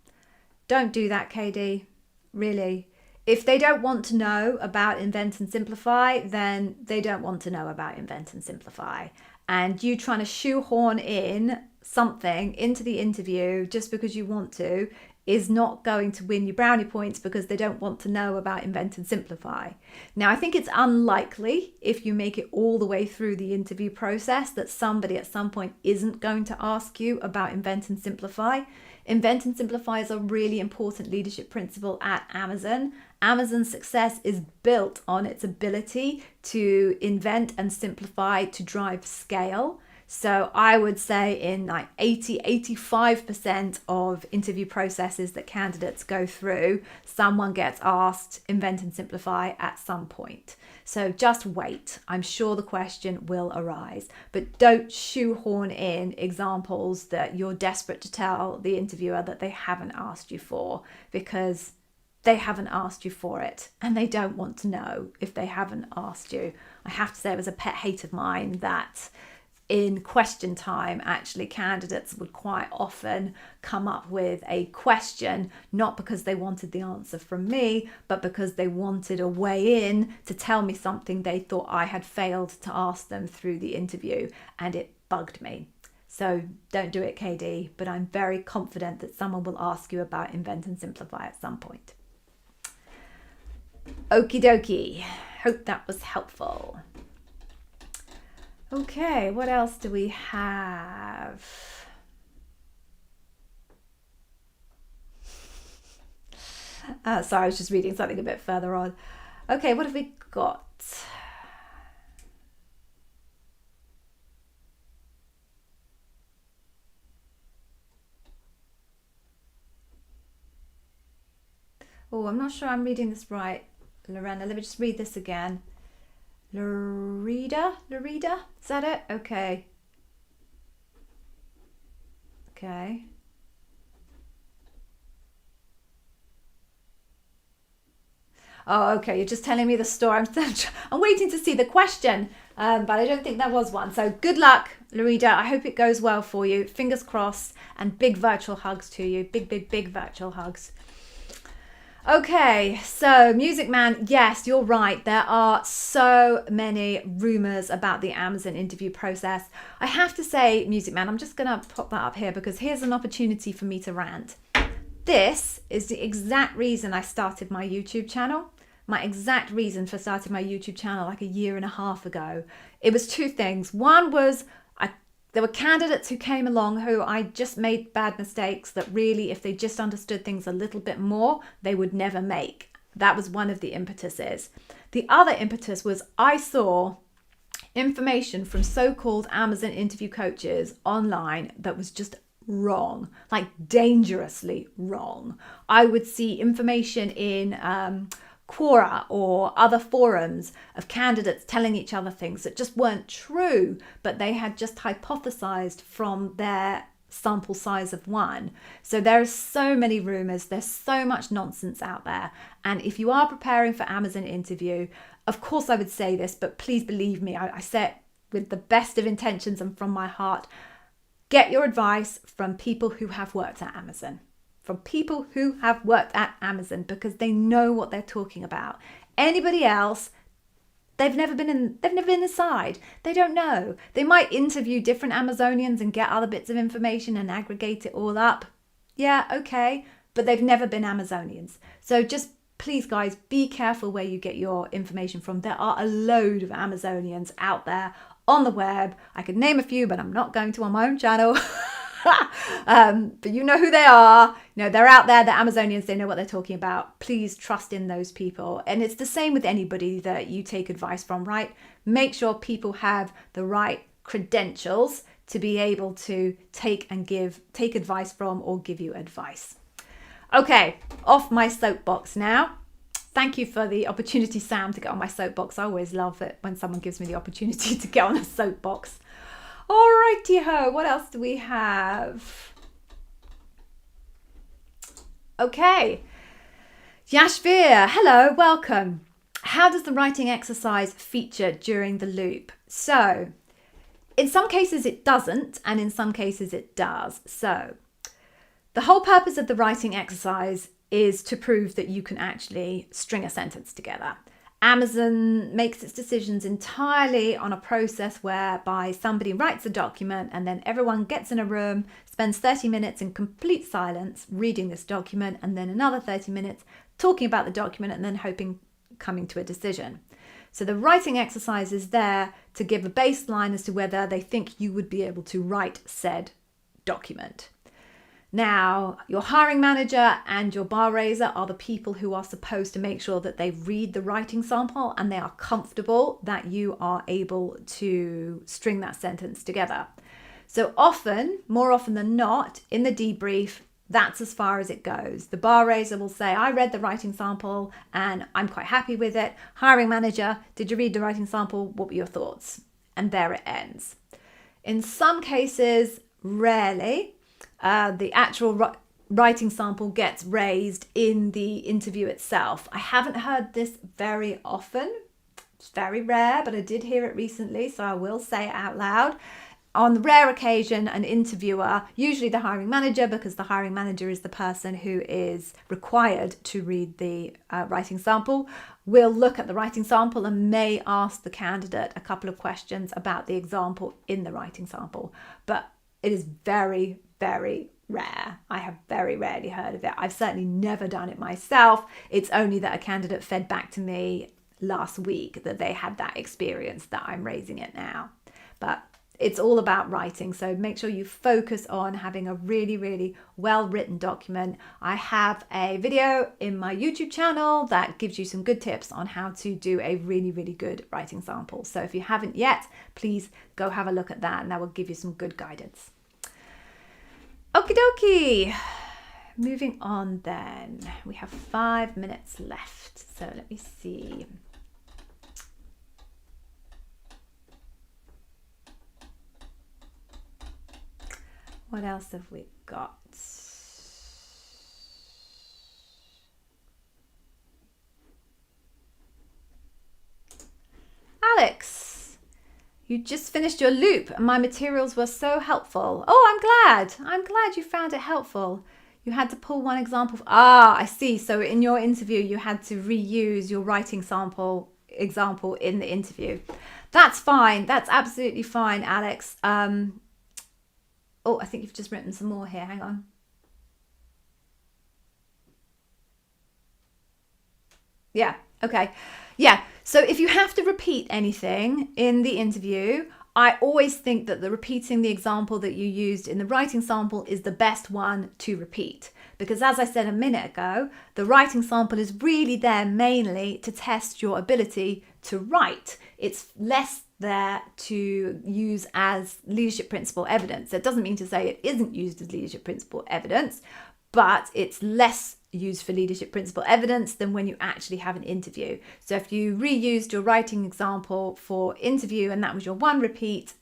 Don't do that, KD. Really. If they don't want to know about Invent and Simplify, then they don't want to know about Invent and Simplify. And you trying to shoehorn in something into the interview just because you want to is not going to win you brownie points, because they don't want to know about Invent and Simplify. Now, I think it's unlikely, if you make it all the way through the interview process, that somebody at some point isn't going to ask you about Invent and Simplify. Invent and Simplify is a really important leadership principle at Amazon. Amazon's success is built on its ability to invent and simplify to drive scale. So I would say in like 85% of interview processes that candidates go through, someone gets asked Invent and Simplify at some point. So just wait. I'm sure the question will arise, but don't shoehorn in examples that you're desperate to tell the interviewer that they haven't asked you for, because they haven't asked you for it and they don't want to know if they haven't asked you. I have to say it was a pet hate of mine that in question time, actually candidates would quite often come up with a question, not because they wanted the answer from me, but because they wanted a way in to tell me something they thought I had failed to ask them through the interview, and it bugged me. So don't do it, KD, but I'm very confident that someone will ask you about Invent and Simplify at some point. Okie dokie. Hope that was helpful. Okay, what else do we have? Sorry, I was just reading something a bit further on. Okay, what have we got? Oh, I'm not sure I'm reading this right, Lorena. Let me just read this again. Lorida? Is that it? Okay. Okay. Oh, okay. You're just telling me the story. I'm waiting to see the question, but I don't think there was one. So good luck, Lorida. I hope it goes well for you. Fingers crossed, and big virtual hugs to you. Big virtual hugs. Okay, so Music Man, yes, you're right. There are so many rumors about the Amazon interview process. I have to say, Music Man, I'm just going to pop that up here because here's an opportunity for me to rant. This is the exact reason I started my YouTube channel. My exact reason for starting my YouTube channel like a year and a half ago. It was two things. One was I There were candidates who came along who I just made bad mistakes that really, if they just understood things a little bit more, they would never make. That was one of the impetuses. The other impetus was I saw information from so-called Amazon interview coaches online that was just wrong, like dangerously wrong. I would see information in Quora or other forums of candidates telling each other things that just weren't true, but they had just hypothesized from their sample size of one. So there are so many rumors, there's so much nonsense out there. And if you are preparing for Amazon interview, of course I would say this, but please believe me, I say it with the best of intentions and from my heart. Get your advice from people who have worked at Amazon. From people who have worked at Amazon, because they know what they're talking about. Anybody else, they've never been inside. They don't know. They might interview different Amazonians and get other bits of information and aggregate it all up. Yeah, okay, but they've never been Amazonians. So just please, guys, be careful where you get your information from. There are a load of Amazonians out there on the web. I could name a few, but I'm not going to on my own channel. But you know who they are. You know, they're out there, they're Amazonians, they know what they're talking about. Please trust in those people. And it's the same with anybody that you take advice from, right? Make sure people have the right credentials to be able to take advice from or give you advice. Okay, off my soapbox now. Thank you for the opportunity, Sam, to get on my soapbox. I always love it when someone gives me the opportunity to get on a soapbox. Alrighty-ho, what else do we have? Okay, Yashvir, hello, welcome. How does the writing exercise feature during the loop? So, in some cases it doesn't, and in some cases it does. So, the whole purpose of the writing exercise is to prove that you can actually string a sentence together. Amazon makes its decisions entirely on a process whereby somebody writes a document and then everyone gets in a room, spends 30 minutes in complete silence reading this document, and then another 30 minutes talking about the document and then coming to a decision. So the writing exercise is there to give a baseline as to whether they think you would be able to write said document. Now, your hiring manager and your bar raiser are the people who are supposed to make sure that they read the writing sample and they are comfortable that you are able to string that sentence together. So often, more often than not, in the debrief, that's as far as it goes. The bar raiser will say, I read the writing sample and I'm quite happy with it. Hiring manager, did you read the writing sample? What were your thoughts? And there it ends. In some cases, rarely, the actual writing sample gets raised in the interview itself. I haven't heard this very often. It's very rare, but I did hear it recently, so I will say it out loud. On the rare occasion, an interviewer, usually the hiring manager, because the hiring manager is the person who is required to read the writing sample, will look at the writing sample and may ask the candidate a couple of questions about the example in the writing sample. But it is very, very rare. I have very rarely heard of it. I've certainly never done it myself. It's only that a candidate fed back to me last week that they had that experience that I'm raising it now. But it's all about writing. So make sure you focus on having a really, really well-written document. I have a video in my YouTube channel that gives you some good tips on how to do a really, really good writing sample. So if you haven't yet, please go have a look at that and that will give you some good guidance. Okie dokie. Moving on then. We have 5 minutes left. So let me see. What else have we got? Alex, you just finished your loop and my materials were so helpful. Oh, I'm glad you found it helpful. You had to pull one example. I see. So in your interview, you had to reuse your writing sample example in the interview. That's fine. That's absolutely fine, Alex. Oh, I think you've just written some more here. Hang on. Yeah, okay. Yeah, so if you have to repeat anything in the interview, I always think that repeating the example that you used in the writing sample is the best one to repeat. Because as I said a minute ago, the writing sample is really there mainly to test your ability to write. It's less there to use as leadership principle evidence. That doesn't mean to say it isn't used as leadership principle evidence, but it's less used for leadership principle evidence than when you actually have an interview. So if you reused your writing example for interview and that was your one repeat,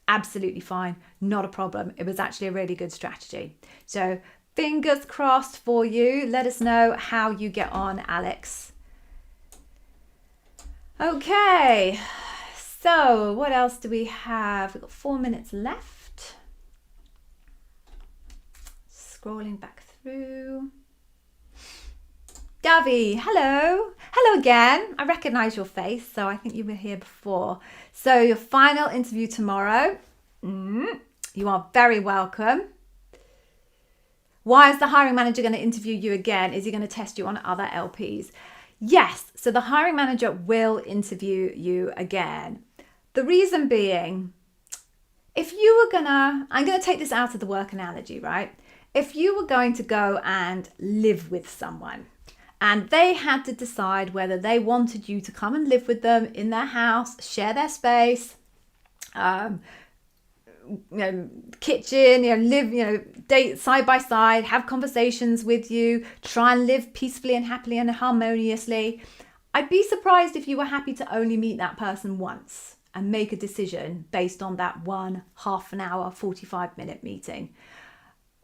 absolutely fine, not a problem. It was actually a really good strategy. So fingers crossed for you. Let us know how you get on, Alex. Okay, so what else do we have? We've got 4 minutes left. Scrolling back through. Davi, hello. Hello again. I recognize your face, so I think you were here before. So your final interview tomorrow. You are very welcome. Why is the hiring manager going to interview you again? Is he going to test you on other LPs? Yes, so the hiring manager will interview you again. The reason being, if you were I'm going to take this out of the work analogy, right? If you were going to go and live with someone, and they had to decide whether they wanted you to come and live with them in their house, share their space, kitchen, live, date side by side, have conversations with you, try and live peacefully and happily and harmoniously. I'd be surprised if you were happy to only meet that person once and make a decision based on that one half an hour, 45-minute meeting.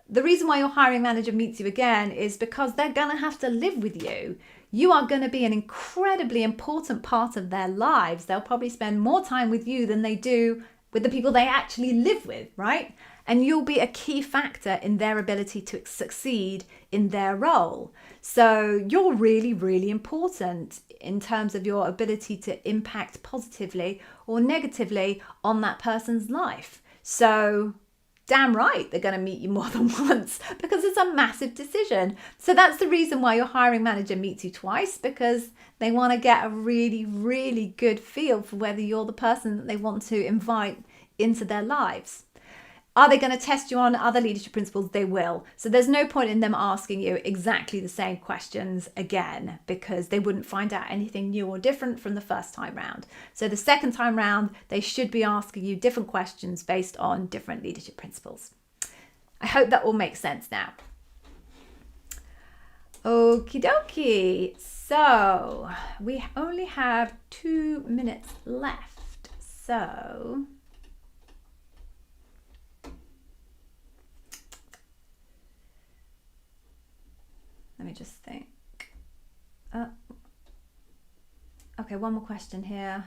The reason why your hiring manager meets you again is because they're going to have to live with you. You are going to be an incredibly important part of their lives. They'll probably spend more time with you than they do with the people they actually live with, right? And you'll be a key factor in their ability to succeed in their role. So you're really, really important in terms of your ability to impact positively or negatively on that person's life. So damn right they're going to meet you more than once because it's a massive decision. So that's the reason why your hiring manager meets you twice, because they want to get a really, really good feel for whether you're the person that they want to invite into their lives. Are they going to test you on other leadership principles? They will. So there's no point in them asking you exactly the same questions again, because they wouldn't find out anything new or different from the first time round. So the second time round, they should be asking you different questions based on different leadership principles. I hope that all makes sense now. Okie dokie. So we only have 2 minutes left. So let me just think. Okay, one more question here.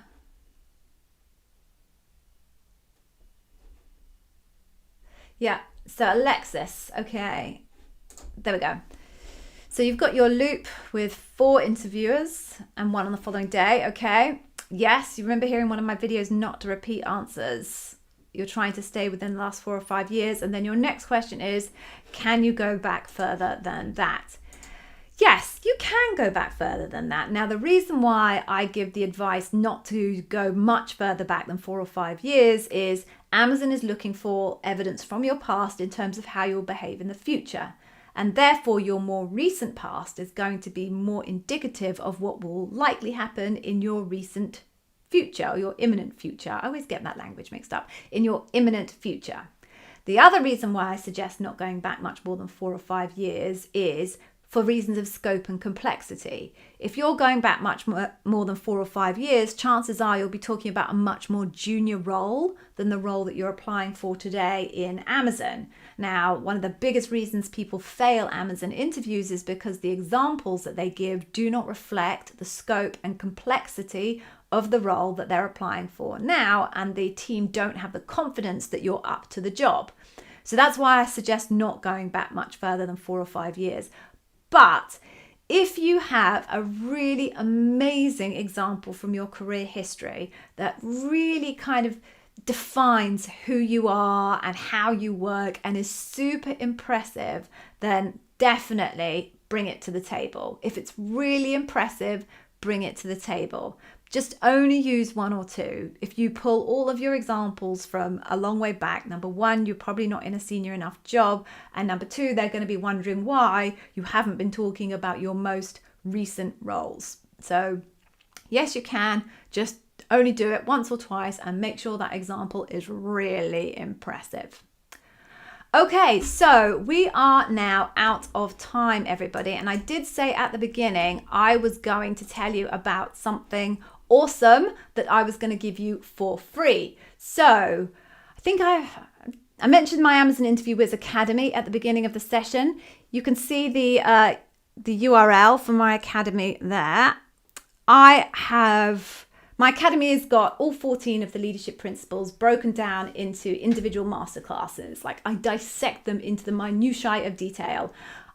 Yeah, so Alexis, okay, there we go. So you've got your loop with 4 interviewers and 1 on the following day, okay? Yes, you remember hearing one of my videos not to repeat answers. You're trying to stay within the last 4 or 5 years. And then your next question is, can you go back further than that? Yes, you can go back further than that. Now, the reason why I give the advice not to go much further back than 4 or 5 years is Amazon is looking for evidence from your past in terms of how you'll behave in the future. And therefore, your more recent past is going to be more indicative of what will likely happen in your recent future or your imminent future. I always get that language mixed up. In your imminent future. The other reason why I suggest not going back much more than 4 or 5 years is for reasons of scope and complexity. If you're going back much more than 4 or 5 years, chances are you'll be talking about a much more junior role than the role that you're applying for today in Amazon. Now, one of the biggest reasons people fail Amazon interviews is because the examples that they give do not reflect the scope and complexity of the role that they're applying for now, and the team don't have the confidence that you're up to the job. So that's why I suggest not going back much further than 4 or 5 years. But if you have a really amazing example from your career history that really kind of defines who you are and how you work and is super impressive, then definitely bring it to the table. If it's really impressive, bring it to the table. Just only use one or two. If you pull all of your examples from a long way back, number one, you're probably not in a senior enough job. And number two, they're going to be wondering why you haven't been talking about your most recent roles. So yes, you can. Just only do it once or twice and make sure that example is really impressive. Okay, so we are now out of time, everybody. And I did say at the beginning, I was going to tell you about something awesome that I was going to give you for free. So I think I mentioned my Amazon Interview Whizz Academy at the beginning of the session. You can see the URL for my academy there. My academy has got all 14 of the leadership principles broken down into individual masterclasses. Like, I dissect them into the minutiae of detail.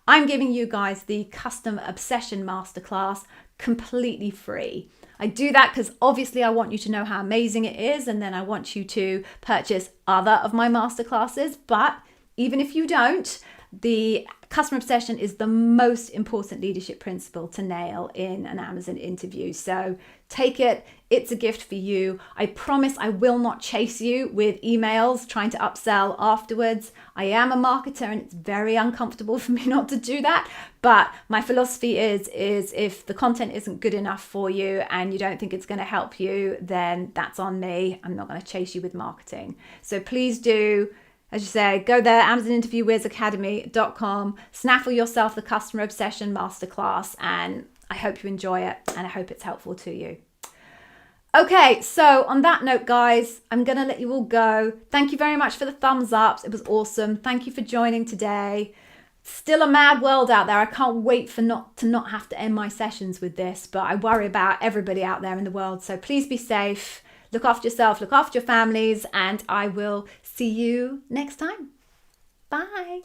I'm giving you guys the custom obsession masterclass completely free. I do that because obviously I want you to know how amazing it is, and then I want you to purchase other of my masterclasses. But even if you don't, the customer obsession is the most important leadership principle to nail in an Amazon interview. So take it. It's a gift for you. I promise I will not chase you with emails trying to upsell afterwards. I am a marketer and it's very uncomfortable for me not to do that. But my philosophy is if the content isn't good enough for you and you don't think it's going to help you, then that's on me. I'm not going to chase you with marketing. So please do, as you say, go there, AmazonInterviewWizzAcademy.com, snaffle yourself the Customer Obsession Masterclass, and I hope you enjoy it and I hope it's helpful to you. Okay, so on that note, guys, I'm going to let you all go. Thank you very much for the thumbs ups. It was awesome. Thank you for joining today. Still a mad world out there. I can't wait to not have to end my sessions with this, but I worry about everybody out there in the world. So please be safe. Look after yourself, look after your families, and I will see you next time. Bye.